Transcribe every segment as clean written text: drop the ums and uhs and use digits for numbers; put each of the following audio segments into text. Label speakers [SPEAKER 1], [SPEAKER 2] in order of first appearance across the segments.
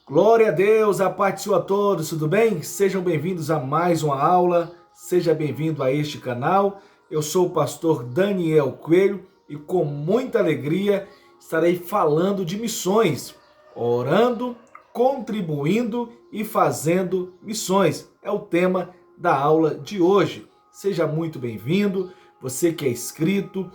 [SPEAKER 1] Glória a Deus, a paz do Senhor a todos, tudo bem? Sejam bem-vindos a mais uma aula, seja bem-vindo a este canal. Eu sou o pastor Daniel Coelho e com muita alegria estarei falando de missões, orando, contribuindo e fazendo missões. É o tema da aula de hoje. Seja muito bem-vindo, você que é inscrito,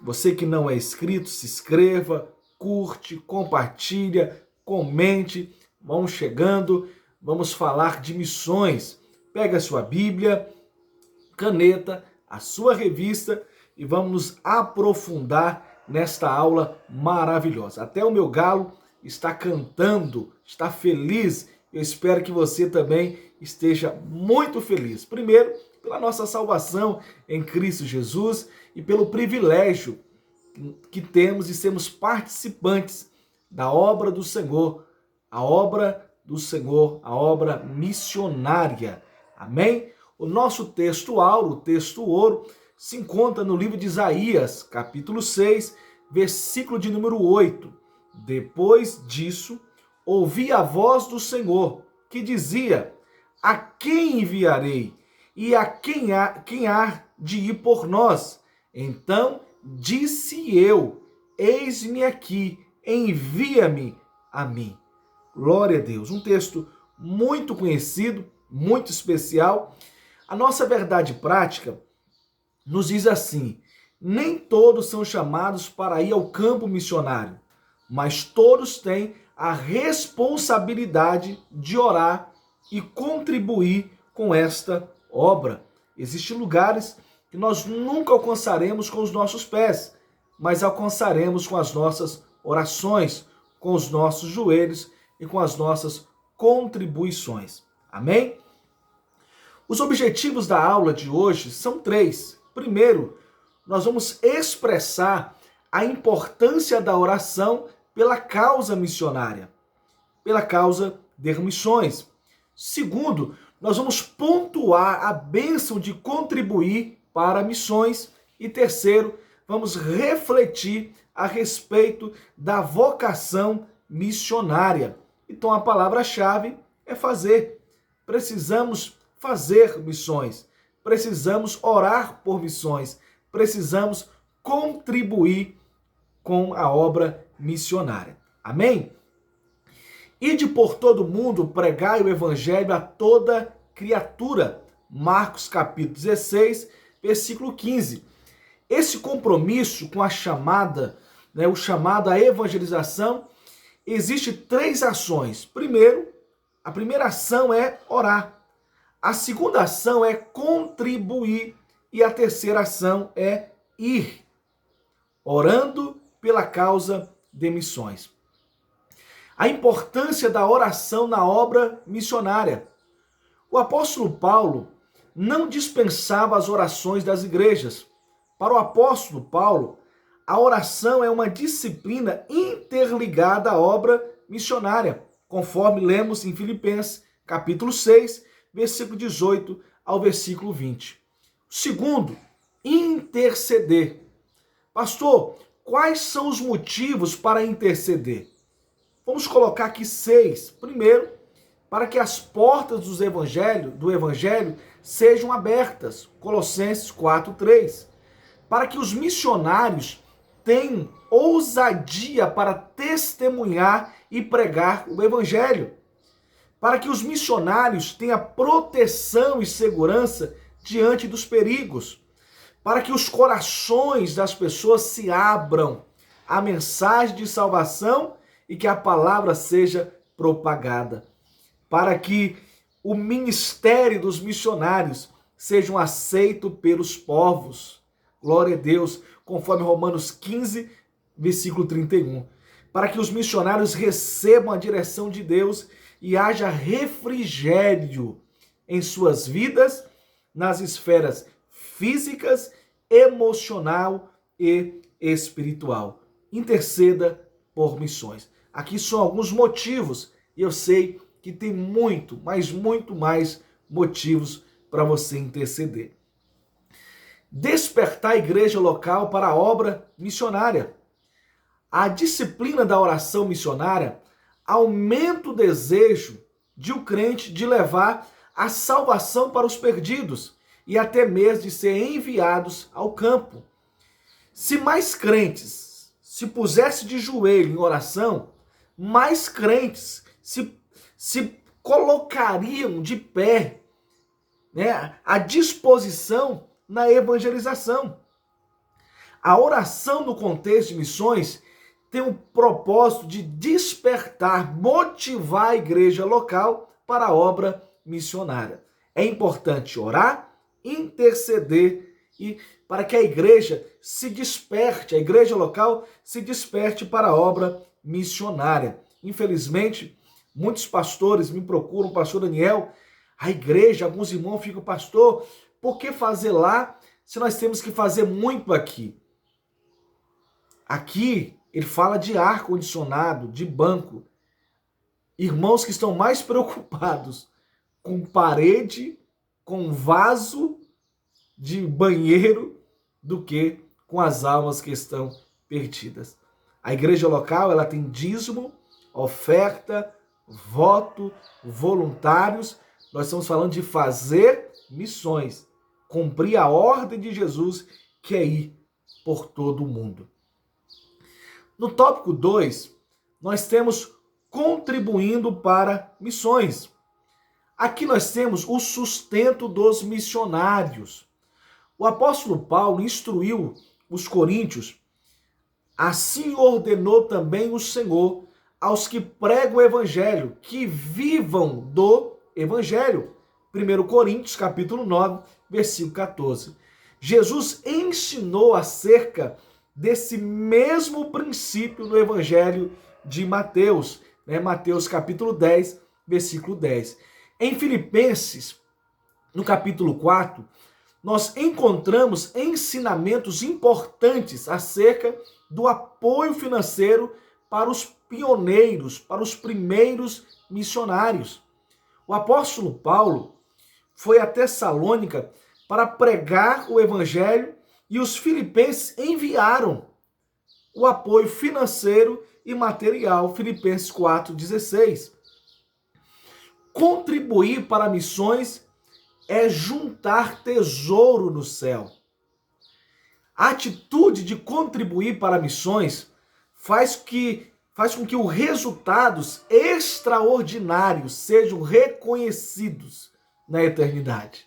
[SPEAKER 1] você que não é inscrito, se inscreva, curte, compartilha, comente, vamos chegando, vamos falar de missões. Pega a sua Bíblia, caneta, a sua revista e vamos nos aprofundar nesta aula maravilhosa. Até o meu galo está cantando, está feliz. Eu espero que você também esteja muito feliz. Primeiro, pela nossa salvação em Cristo Jesus e pelo privilégio que temos de sermos participantes da obra do Senhor, a obra do Senhor, a obra missionária. Amém? O nosso texto áureo, o texto ouro, se encontra no livro de Isaías, capítulo 6, versículo de número 8. Depois disso, ouvi a voz do Senhor, que dizia: a quem enviarei? E a quem há de ir por nós? Então disse eu: eis-me aqui, envia-me a mim. Glória a Deus. Um texto muito conhecido, muito especial. A nossa verdade prática nos diz assim: nem todos são chamados para ir ao campo missionário, mas todos têm a responsabilidade de orar e contribuir com esta obra. Existem lugares que nós nunca alcançaremos com os nossos pés, mas alcançaremos com as nossas orações, com os nossos joelhos e com as nossas contribuições. Amém? Os objetivos da aula de hoje são três. Primeiro, nós vamos expressar a importância da oração pela causa missionária, pela causa de missões. Segundo, nós vamos pontuar a bênção de contribuir para missões. E terceiro, vamos refletir a respeito da vocação missionária. Então a palavra-chave é fazer. Precisamos fazer missões. Precisamos orar por missões. Precisamos contribuir com a obra missionária. Amém? Ide por todo mundo, pregai o evangelho a toda criatura. Marcos capítulo 16, versículo 15. Esse compromisso com a chamada, o chamado à evangelização, existe três ações. Primeiro, a primeira ação é orar. A segunda ação é contribuir. E a terceira ação é ir. Orando pela causa de missões. A importância da oração na obra missionária. O apóstolo Paulo não dispensava as orações das igrejas. Para o apóstolo Paulo, a oração é uma disciplina interligada à obra missionária, conforme lemos em Filipenses, capítulo 6, versículo 18 ao versículo 20. Segundo, interceder. Pastor, quais são os motivos para interceder? Vamos colocar aqui 6. Primeiro, para que as portas do evangelho sejam abertas. Colossenses 4:3. Para que os missionários tenham ousadia para testemunhar e pregar o evangelho. Para que os missionários tenham proteção e segurança diante dos perigos. Para que os corações das pessoas se abram à mensagem de salvação e que a palavra seja propagada, para que o ministério dos missionários seja aceito pelos povos. Glória a Deus, conforme Romanos 15, versículo 31. Para que os missionários recebam a direção de Deus e haja refrigério em suas vidas, nas esferas físicas, emocional e espiritual. Interceda por missões. Aqui são alguns motivos, e eu sei que tem muito, mas muito mais motivos para você interceder. Despertar a igreja local para a obra missionária. A disciplina da oração missionária aumenta o desejo de o crente de levar a salvação para os perdidos e até mesmo de ser enviados ao campo. Se mais crentes se pusessem de joelho em oração, mais crentes se colocariam de pé, né, à disposição na evangelização. A oração no contexto de missões tem o propósito de despertar, motivar a igreja local para a obra missionária. É importante orar, interceder e para que a igreja se desperte, a igreja local se desperte para a obra missionária. Infelizmente, muitos pastores me procuram, pastor Daniel, a igreja, alguns irmãos ficam, pastor, por que fazer lá se nós temos que fazer muito aqui? Aqui ele fala de ar-condicionado, de banco. Irmãos que estão mais preocupados com parede, com vaso de banheiro, do que com as almas que estão perdidas. A igreja local, ela tem dízimo, oferta, voto, voluntários. Nós estamos falando de fazer missões, cumprir a ordem de Jesus, que é ir por todo o mundo. No tópico 2, nós temos contribuindo para missões. Aqui nós temos o sustento dos missionários. O apóstolo Paulo instruiu os coríntios, assim ordenou também o Senhor aos que pregam o evangelho, que vivam do evangelho. 1 Coríntios, capítulo 9, versículo 14. Jesus ensinou acerca desse mesmo princípio no evangelho de Mateus, né? Mateus, capítulo 10, versículo 10. Em Filipenses, no capítulo 4, nós encontramos ensinamentos importantes acerca do apoio financeiro para os pioneiros, para os primeiros missionários. O apóstolo Paulo foi a Tessalônica para pregar o evangelho e os filipenses enviaram o apoio financeiro e material. Filipenses 4,16. Contribuir para missões é juntar tesouro no céu. A atitude de contribuir para missões faz com que os resultados extraordinários sejam reconhecidos na eternidade.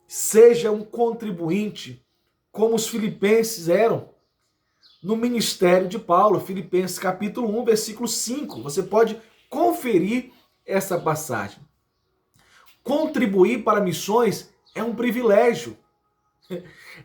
[SPEAKER 1] Seja um contribuinte, como os filipenses eram no ministério de Paulo, Filipenses capítulo 1, versículo 5. Você pode conferir essa passagem. Contribuir para missões é um privilégio.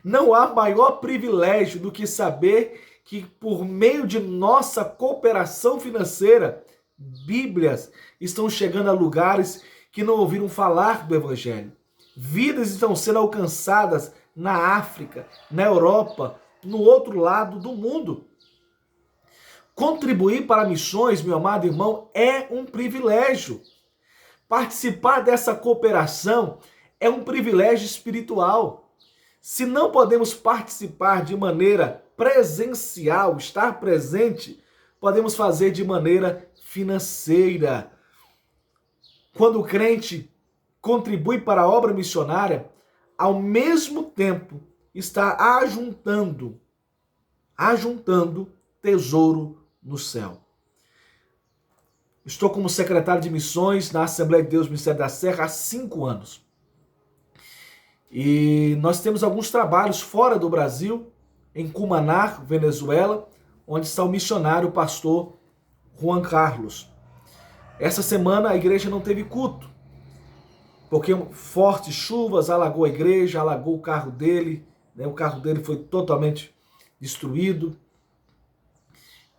[SPEAKER 1] Não há maior privilégio do que saber que por meio de nossa cooperação financeira, Bíblias estão chegando a lugares que não ouviram falar do Evangelho. Vidas estão sendo alcançadas na África, na Europa, no outro lado do mundo. Contribuir para missões, meu amado irmão, é um privilégio. Participar dessa cooperação é um privilégio espiritual. Se não podemos participar de maneira presencial, estar presente, podemos fazer de maneira financeira. Quando o crente contribui para a obra missionária, ao mesmo tempo está ajuntando tesouro no céu. Estou como secretário de missões na Assembleia de Deus Ministério da Serra há 5 anos. E nós temos alguns trabalhos fora do Brasil, em Cumaná, Venezuela, onde está o missionário, o pastor Juan Carlos. Essa semana a igreja não teve culto, porque fortes chuvas alagou a igreja, alagou o carro dele, né? O carro dele foi totalmente destruído.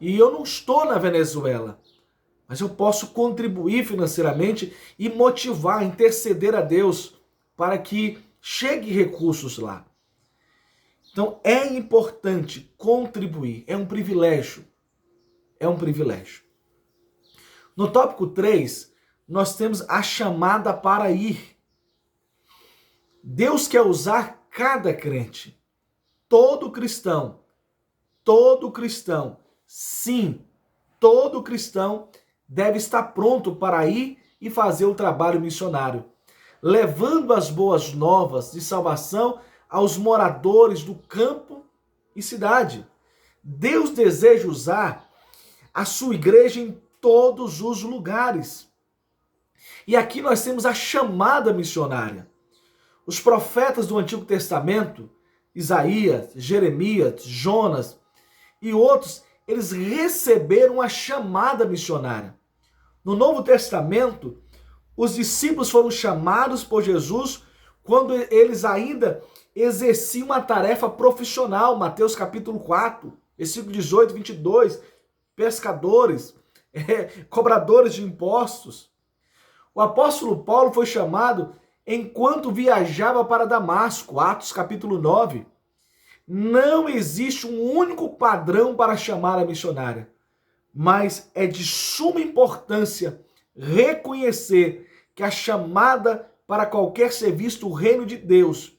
[SPEAKER 1] E eu não estou na Venezuela, mas eu posso contribuir financeiramente e motivar, interceder a Deus para que chegue recursos lá. Então é importante contribuir, é um privilégio. É um privilégio. No tópico 3, nós temos a chamada para ir. Deus quer usar cada crente, todo cristão, sim, todo cristão deve estar pronto para ir e fazer o trabalho missionário, levando as boas novas de salvação aos moradores do campo e cidade. Deus deseja usar a sua igreja em todos os lugares. E aqui nós temos a chamada missionária. Os profetas do Antigo Testamento, Isaías, Jeremias, Jonas e outros, eles receberam a chamada missionária. No Novo Testamento, os discípulos foram chamados por Jesus quando eles ainda exerciam uma tarefa profissional. Mateus capítulo 4, versículo 18 e 22, pescadores, cobradores de impostos. O apóstolo Paulo foi chamado enquanto viajava para Damasco, Atos capítulo 9. Não existe um único padrão para chamar a missionária, mas é de suma importância reconhecer que a chamada para qualquer serviço do reino de Deus,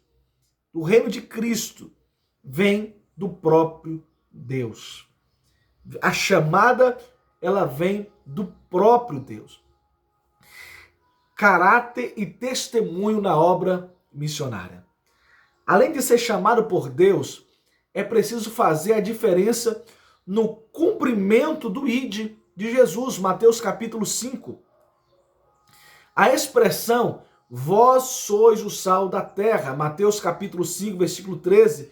[SPEAKER 1] do reino de Cristo, vem do próprio Deus. A chamada, ela vem do próprio Deus. Caráter e testemunho na obra missionária. Além de ser chamado por Deus, é preciso fazer a diferença no cumprimento do ID de Jesus, Mateus capítulo 5. A expressão, vós sois o sal da terra, Mateus capítulo 5, versículo 13,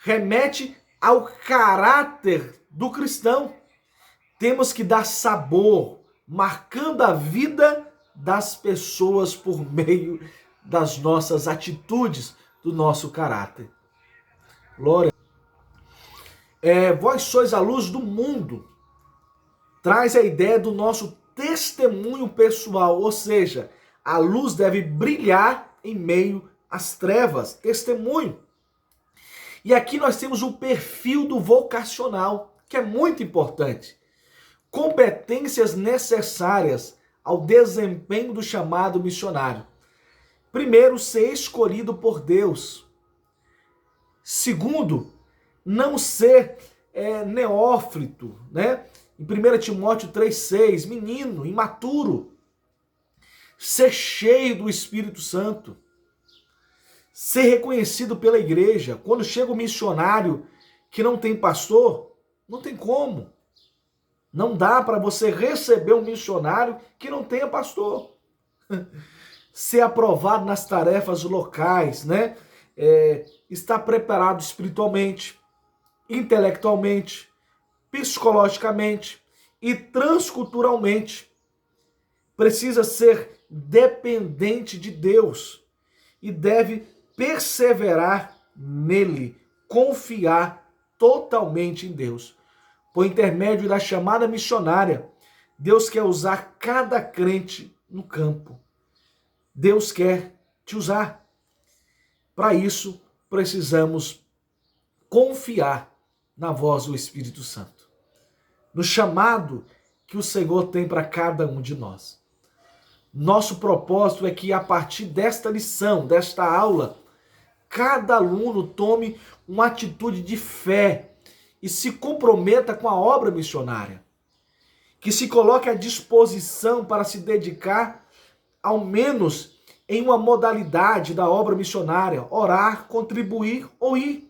[SPEAKER 1] remete ao caráter do cristão. Temos que dar sabor, marcando a vida das pessoas por meio das nossas atitudes, do nosso caráter. Glória. Vós sois a luz do mundo. Traz a ideia do nosso testemunho pessoal, ou seja, a luz deve brilhar em meio às trevas. Testemunho. E aqui nós temos o perfil do vocacional, que é muito importante. Competências necessárias ao desempenho do chamado missionário. Primeiro, ser escolhido por Deus. Segundo, não ser neófito, né? Em 1 Timóteo 3,6, menino, imaturo. Ser cheio do Espírito Santo. Ser reconhecido pela igreja. Quando chega um missionário que não tem pastor, não tem como. Não dá para você receber um missionário que não tenha pastor. Ser aprovado nas tarefas locais, né? Estar preparado espiritualmente, intelectualmente, psicologicamente e transculturalmente. Precisa ser dependente de Deus e deve perseverar nele, confiar totalmente em Deus. Por intermédio da chamada missionária, Deus quer usar cada crente no campo. Deus quer te usar. Para isso, precisamos confiar na voz do Espírito Santo, no chamado que o Senhor tem para cada um de nós. Nosso propósito é que, a partir desta lição, desta aula, cada aluno tome uma atitude de fé e se comprometa com a obra missionária. Que se coloque à disposição para se dedicar, ao menos em uma modalidade da obra missionária, orar, contribuir ou ir.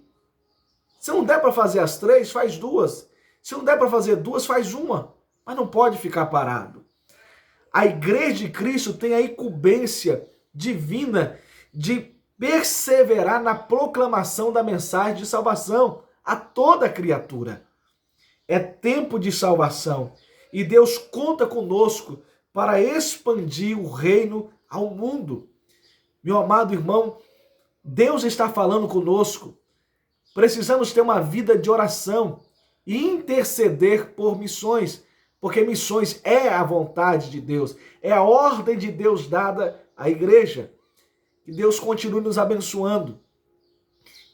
[SPEAKER 1] Se não der para fazer as 3, faz 2. Se não der para fazer 2, faz uma. Mas não pode ficar parado. A Igreja de Cristo tem a incumbência divina de perseverar na proclamação da mensagem de salvação a toda criatura. É tempo de salvação e Deus conta conosco para expandir o reino ao mundo. Meu amado irmão, Deus está falando conosco. Precisamos ter uma vida de oração e interceder por missões, porque missões é a vontade de Deus, é a ordem de Deus dada à igreja. Que Deus continue nos abençoando,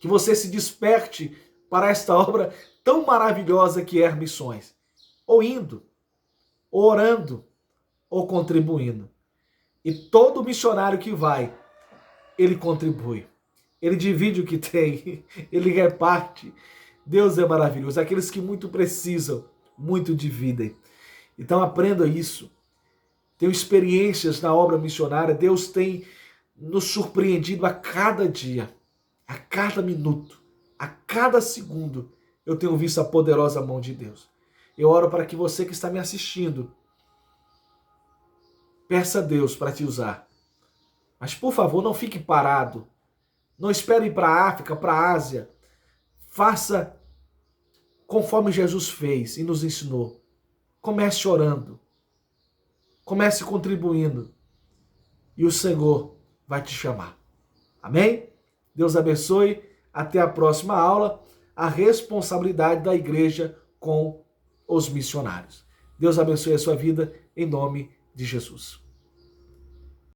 [SPEAKER 1] que você se desperte para esta obra tão maravilhosa que é missões, ou indo, ou orando, ou contribuindo. E todo missionário que vai, ele contribui, ele divide o que tem, ele reparte. Deus é maravilhoso. Aqueles que muito precisam, muito dividem. Então aprenda isso. Tenho experiências na obra missionária. Deus tem nos surpreendido a cada dia, a cada minuto, a cada segundo. Eu tenho visto a poderosa mão de Deus. Eu oro para que você que está me assistindo, peça a Deus para te usar. Mas, por favor, não fique parado. Não espere ir para a África, para a Ásia. Faça conforme Jesus fez e nos ensinou. Comece orando. Comece contribuindo. E o Senhor vai te chamar. Amém? Deus abençoe. Até a próxima aula. A responsabilidade da igreja com os missionários. Deus abençoe a sua vida em nome de Jesus.